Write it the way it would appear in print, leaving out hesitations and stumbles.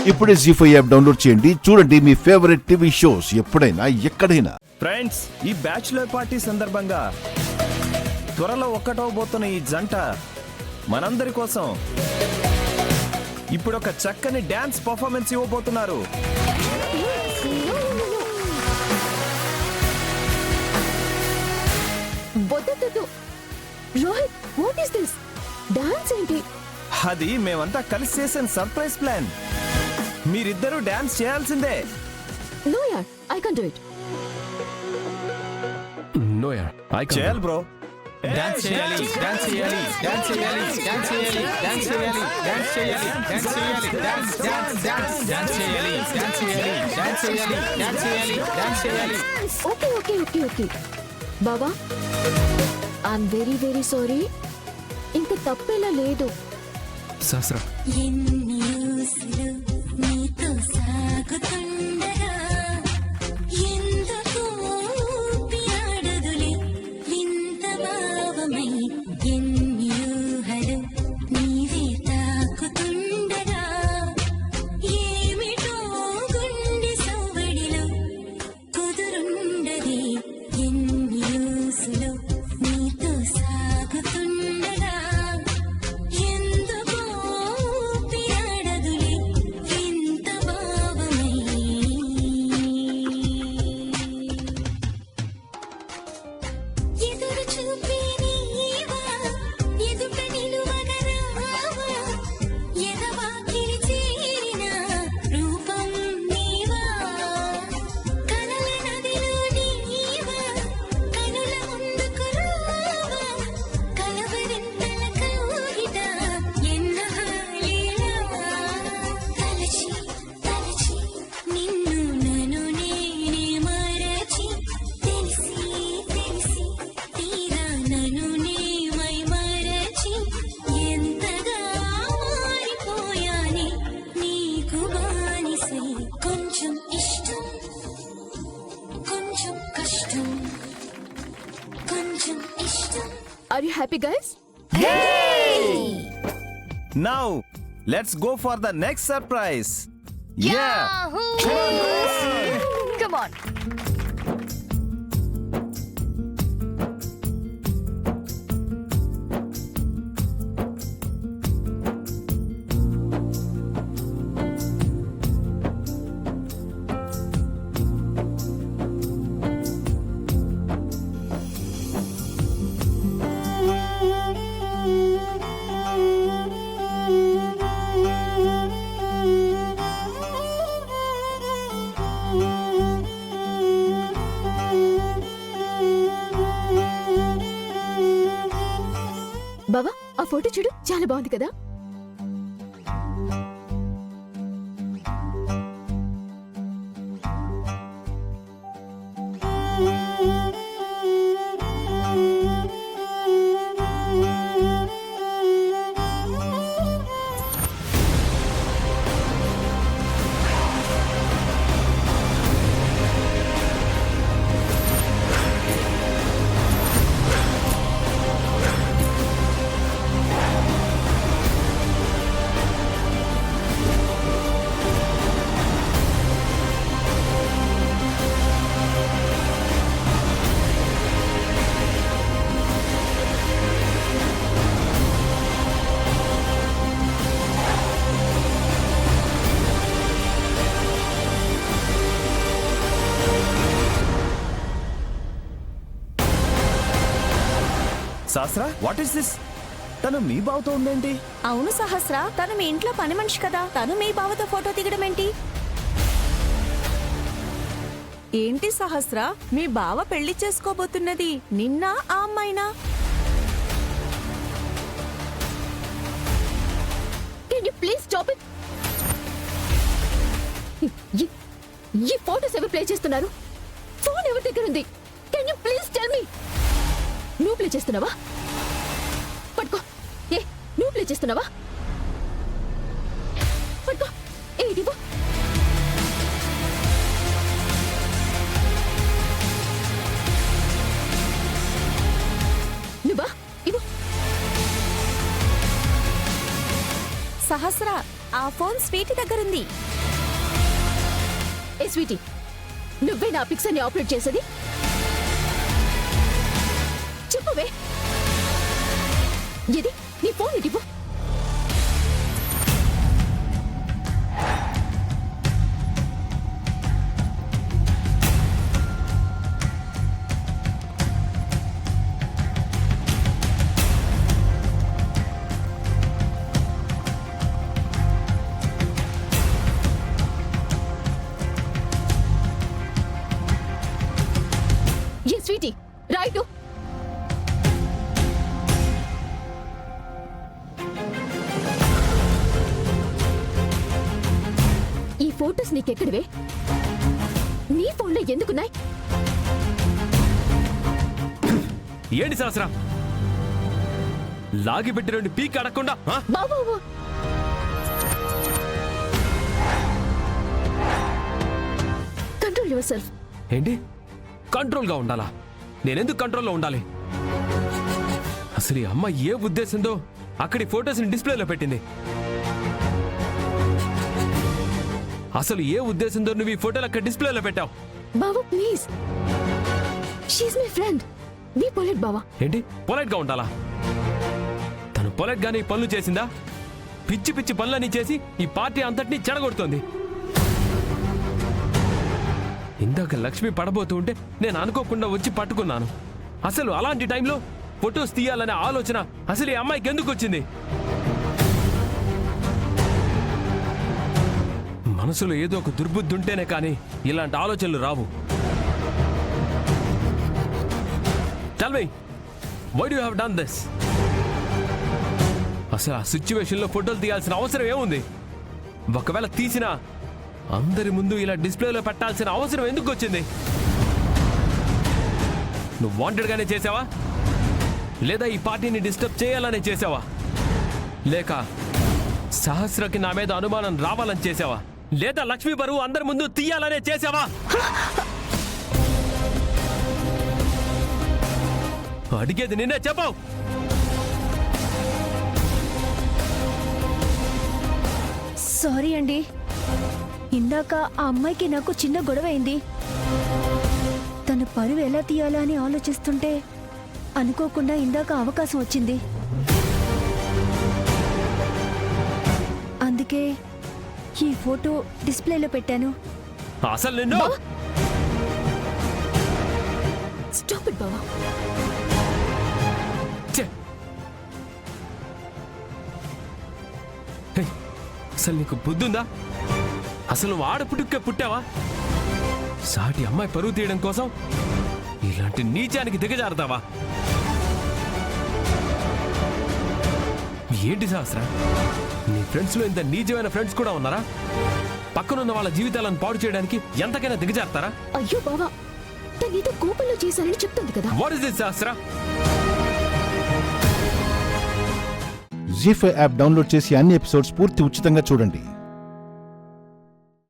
ఇప్పుడే జీ5 app download చేయండి. చూడండి మీ ఫేవరెట్ టీవీ షోస్ ఎప్పుడైనా ఎక్కడైనా. ఫ్రెండ్స్, ఈ బ్యాచులర్ పార్టీ సందర్భంగా త్వరలో ఒక్కటవబోతున్న ఈ జంట మనందరి కోసం ఇప్పుడు ఒక చక్కని డాన్స్ పర్ఫార్మెన్స్ ఇవ్వబోతున్నారు. Rohit, what is this? Dance ఏంటి? అది మేమంతా కలిసి చేసిన సర్ప్రైజ్ ప్లాన్. మీరిద్దరూ డాన్స్ చేయాల్సిందే. నో యార్, I can't do it. No యార్, ఐ కాంట్. చేయాలి బ్రో. డాన్స్ చేయాలి, డాన్స్ చేయాలి, డాన్స్ చేయాలి, డాన్స్ చేయాలి, డాన్స్ చేయాలి, డాన్స్ చేయాలి, డాన్స్ చేయాలి, డాన్స్ డాన్స్ డాన్స్ డాన్స్ చేయాలి, డాన్స్ చేయాలి, డాన్స్ చేయాలి, డాన్స్ చేయాలి, డాన్స్ చేయాలి. ఓకే ఓకే ఓకే ఓకే బాబా, ఐఎమ్ వెరీ వెరీ సారీ. ఇంక తప్పేలా లేదు. సహస్ర, Are you happy, guys? Now, let's go for the next surprise. Yahoo! Come on. బావా, ఆ ఫోటో చూడు, చాలా బాగుంది కదా? సహస్ర, వాట్ ఇస్ దిస్? తను మీ బావతో ఉందేంటి? అవును సహస్ర, తను మీ ఇంట్లో పని మనిషి కదా, తను మీ బావతో ఫోటో దిగడం ఏంటి? ఏంటి సహస్ర, మీ బావ పెళ్లి చేసుకోబోతున్నది నిన్న ఆ అమ్మాయినా? Can you please stop it? ఈ ఫోటోస్ ఎవరు ప్లే చేస్తున్నారు? ఫోన్ ఎవరి దగ్గర ఉంది? Can you please tell me? నువ్వు ప్లే చేస్తున్నావా? పట్టుకో. ఏ, నువ్వు ప్లే చేస్తున్నావా? పట్టుకో. ఏ, ఇదిగో. నువ్వా? ఇవ్వు. సహస్ర, ఆ ఫోన్ స్వీటీ దగ్గరుంది. ఏ స్వీటీ, నువ్వే నా పిక్స్ అని ఆపరేట్ చేసేది? చెప్పవే, ఇది నీ ఫోన్ ఇటిపో. ఏ స్వీటీ, రైటు. ఈ ఫోటోస్ నీకెక్కడివే? నీ ఫోన్లో ఎందుకున్నాయి? ఏంటి సహస్రా, లాగి పెట్టి రెండు పీక్ అడగకుండా బాబు, కంట్రోల్ యువర్ సెల్ఫ్. ఏంటి కంట్రోల్గా ఉండాలా? నేనెందుకు కంట్రోల్లో ఉండాలి? అసలు ఈ అమ్మ ఏ ఉద్దేశంతో అక్కడి ఫొటోస్ని డిస్ప్లేలో పెట్టింది? అసలు ఏ ఉద్దేశంతో నువ్వు ఈ ఫోటోలు అక్కడ డిస్ప్లేలో పెట్టావు? బాబు please, she is my friend, be polite బావా. ఏంటి పొలైట్ గా ఉండాలా? తను పొలైట్ గానే ఈ పనులు చేసిందా? పిచ్చి పిచ్చి పనులన్నీ చేసి ఈ పార్టీ అంతటినీ చెడగొడుతోంది. ఇందాక లక్ష్మి పడబోతూ ఉంటే నేను అనుకోకుండా వచ్చి పట్టుకున్నాను. అసలు అలాంటి టైంలో ఫొటోస్ తీయాలనే ఆలోచన అసలు ఈ అమ్మాయికి ఎందుకు వచ్చింది? మనసులో ఏదో ఒక దుర్బుద్ధి ఉంటేనే కానీ ఇలాంటి ఆలోచనలు రావు. Tell me, why do you have done this? అసలు ఆ సిచ్యువేషన్లో ఫోటోలు తీయాల్సిన అవసరం ఏముంది? ఒకవేళ తీసినా అందరి ముందు ఇలా డిస్ప్లేలో పెట్టాల్సిన అవసరం ఎందుకు వచ్చింది? నువ్వు వాంటెడ్ గానే చేసావా, లేదా ఈ పార్టీని డిస్టర్బ్ చేయాలనే చేసావా, లేక సహస్రకి నా మీద అనుమానం రావాలని చేసావా, లేదా లక్ష్మీ బరువు అందరి ముందు తీయాలనే చేసావా? అడిగేది నిన్నే, చెప్పావు. సారీ అండి, ఇందాక ఆ అమ్మాయికి నాకు చిన్న గొడవ అయింది. తన పరువు ఎలా తీయాలా అని ఆలోచిస్తుంటే అనుకోకుండా ఇందాక అవకాశం వచ్చింది. అందుకే ఈ ఫోటో డిస్ప్లేలో పెట్టాను. అసలు నిన్ను స్టాప్ ఇట్ బావా. ఛే! హే, అసలు నీకు బుద్ధుందా? అసలు నువ్వు ఆడపుట్టుకే పుట్టావా? సాటి అమ్మాయి పరువు తీయడం కోసం ఇలాంటి నీచానికి దిగజారుతావా? ఏంటి సహస్ర, నీ ఫ్రెండ్స్ లో ఇంత నీచమైన ఫ్రెండ్స్ కూడా ఉన్నారా? పక్కనున్న వాళ్ళ జీవితాలను పాడు చేయడానికి ఎంతకైనా దిగజారుతారా? అయ్యో బావా, తను నీతో కోపంలో చేశానని చెప్తుంది కదా. What is this Sahasra? Zee five app download చేసి అన్ని ఎపిసోడ్స్ పూర్తి ఉచితంగా చూడండి.